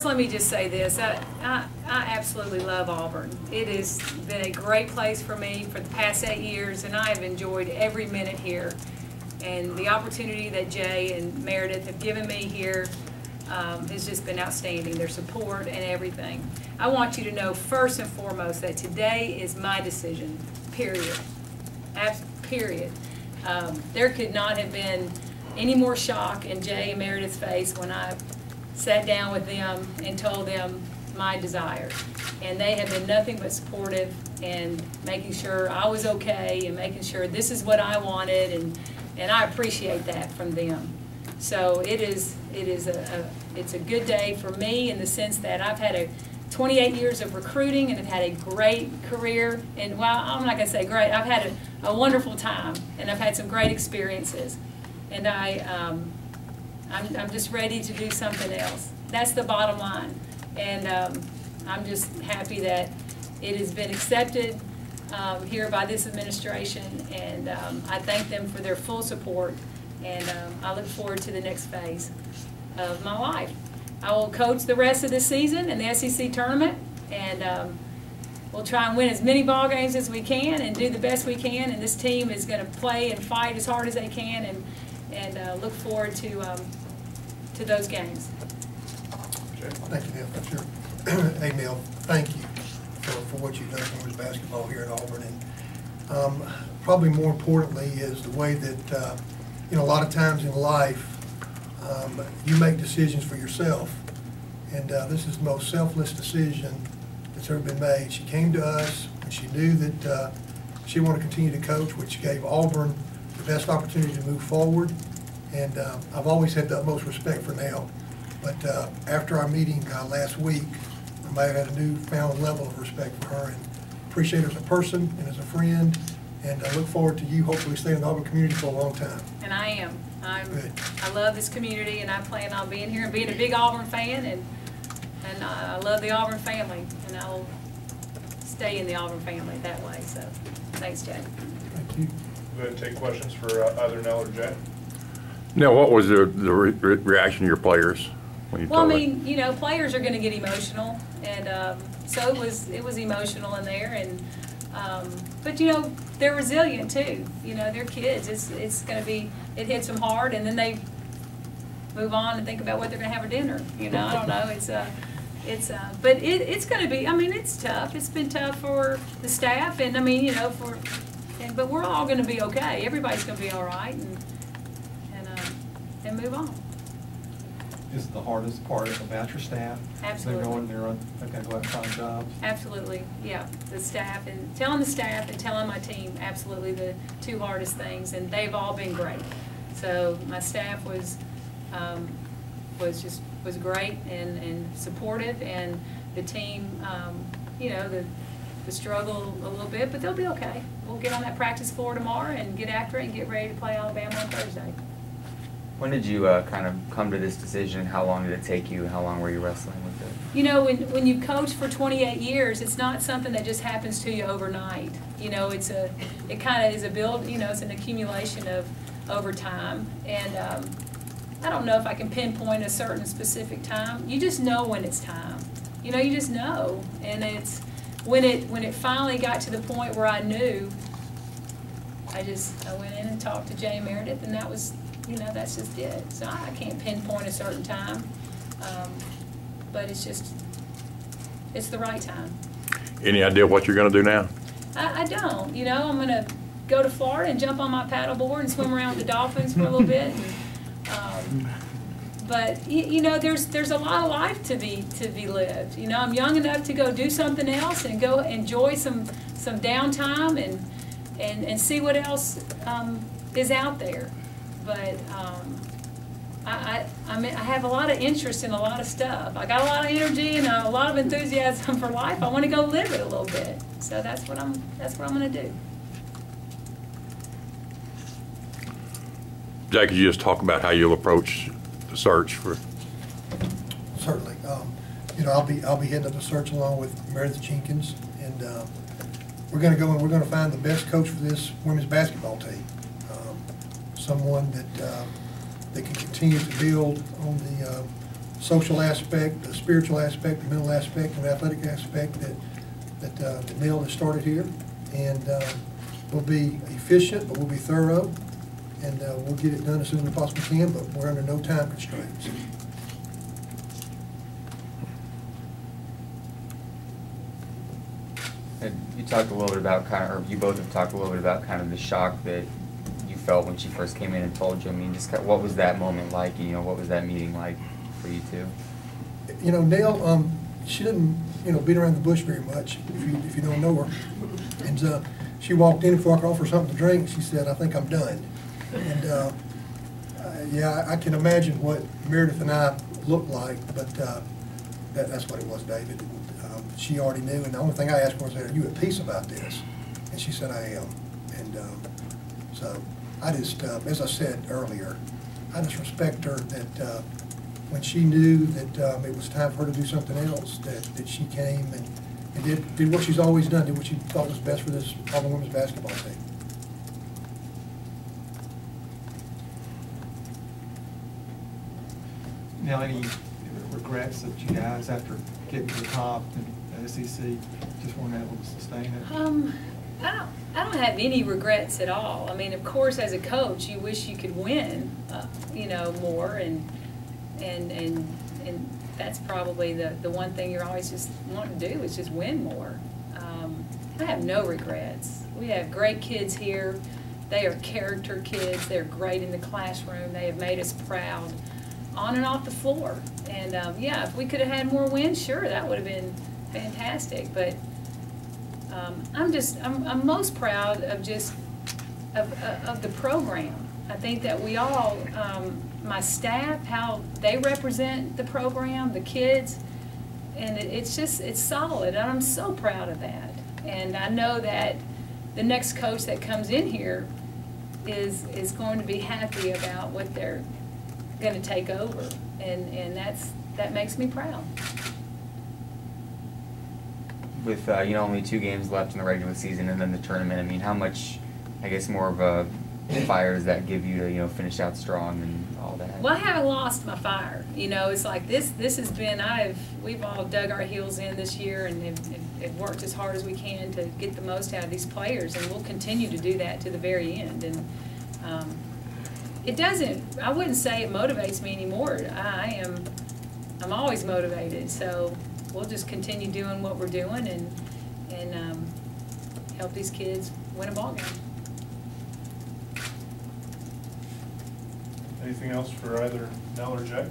Let me just say this, I absolutely love Auburn. It has been a great place for me for the past 8 years, and I have enjoyed every minute here. And the opportunity that Jay and Meredith have given me here has just been outstanding, their support and everything. I want you to know first and foremost that today is my decision, period. Period. There could not have been any more shock in Jay and Meredith's face when I sat down with them and told them my desires. And they have been nothing but supportive and making sure I was okay and making sure this is what I wanted, and I appreciate that from them. So it's a good day for me in the sense that I've had 28 years of recruiting and I've had a great career, and well, I'm not going to say great, I've had a wonderful time and I've had some great experiences, and I'm just ready to do something else. That's the bottom line. And I'm just happy that it has been accepted here by this administration, and I thank them for their full support, and I look forward to the next phase of my life. I will coach the rest of the season in the SEC tournament, and we'll try and win as many ball games as we can and do the best we can, and this team is going to play and fight as hard as they can, and look forward to those games. Thank you, Nell. Sure. Hey, Nell, thank you for what you've done for women's basketball here at Auburn. And probably more importantly is the way that, a lot of times in life, you make decisions for yourself. And this is the most selfless decision that's ever been made. She came to us and she knew that she wanted to continue to coach, which gave Auburn the best opportunity to move forward. And I've always had the utmost respect for Nell. But after our meeting last week, I might have had a newfound level of respect for her, and appreciate her as a person and as a friend. And I look forward to you hopefully staying in the Auburn community for a long time. And I am. Good. I love this community, and I plan on being here and being a big Auburn fan, and I love the Auburn family, and I will stay in the Auburn family that way. So thanks, Jay. Thank you. Go ahead and take questions for either Nell or Jay. Now, what was the reaction of your players when you told them? Players are going to get emotional, and so it was emotional in there, and but they're resilient too. They're kids. It's going to be, it hits them hard, and then they move on and think about what they're going to have for dinner. I don't know. But it's going to be. It's tough. It's been tough for the staff, and but we're all going to be okay. Everybody's going to be all right, and move on. Is the hardest part about your staff? Absolutely. They're going to go out and find jobs? Absolutely, yeah. The staff, and telling the staff and telling my team, absolutely the two hardest things, and they've all been great. So my staff was great and supportive, and the team, the struggle a little bit, but they'll be okay. We'll get on that practice floor tomorrow and get after it and get ready to play Alabama on Thursday. When did you kind of come to this decision? How long did it take you? How long were you wrestling with it? When you coach for 28 years, it's not something that just happens to you overnight. It kind of is a build. It's an accumulation of over time. And I don't know if I can pinpoint a certain specific time. You just know when it's time. You just know. And it's when it finally got to the point where I knew. I went in and talked to Jay and Meredith, and that was. That's just it. So I can't pinpoint a certain time, but it's the right time. Any idea what you're going to do now? I don't. I'm going to go to Florida and jump on my paddleboard and swim around with the dolphins for a little bit. But there's a lot of life to be lived. I'm young enough to go do something else and go enjoy some downtime and see what else is out there. But I have a lot of interest in a lot of stuff. I got a lot of energy and a lot of enthusiasm for life. I want to go live it a little bit. So that's what I'm going to do. Jay, could you just talk about how you'll approach the search for? Certainly. I'll be heading up the search along with Meredith Jenkins, and we're going to go and we're going to find the best coach for this women's basketball team. Someone that can continue to build on social aspect, the spiritual aspect, the mental aspect, and the athletic aspect that Nell has started here. And we'll be efficient, but we'll be thorough, and we'll get it done as soon as we possibly can, but we're under no time constraints. And you talked a little bit about or you both have talked a little bit about kind of the shock that you felt when she first came in and told you. I mean, just what was that moment like? What was that meeting like for you two? Nell, she didn't, beat around the bush very much, if you don't know her. And she walked in, before I could offer her something to drink, she said, "I think I'm done." And yeah, I can imagine what Meredith and I looked like, but that's what it was, David. She already knew, and the only thing I asked her was, "Are you at peace about this?" And she said, "I am." And so I just, as I said earlier, I just respect her that when she knew that it was time for her to do something else, that she came and did what she's always done, did what she thought was best for this Auburn women's basketball team. Now, any regrets that you guys, after getting to the top in the SEC, just weren't able to sustain it? I don't have any regrets at all. I mean, of course, as a coach, you wish you could win, more, and that's probably the one thing you're always just wanting to do is just win more. I have no regrets. We have great kids here. They are character kids. They're great in the classroom. They have made us proud on and off the floor. And yeah, if we could have had more wins, sure, that would have been fantastic. But I'm most proud of just of the program. I think that we all, my staff, how they represent the program, the kids, and it's solid, and I'm so proud of that. And I know that the next coach that comes in here is going to be happy about what they're going to take over, and that makes me proud. With only 2 games left in the regular season and then the tournament, I mean, how much, I guess, more of a fire does that give you to finish out strong and all that? Well, I haven't lost my fire. It's like this has been, we've all dug our heels in this year and have worked as hard as we can to get the most out of these players, and we'll continue to do that to the very end. And I wouldn't say it motivates me anymore. I'm always motivated, so we'll just continue doing what we're doing and help these kids win a ball game. Anything else for either Nell or Jay?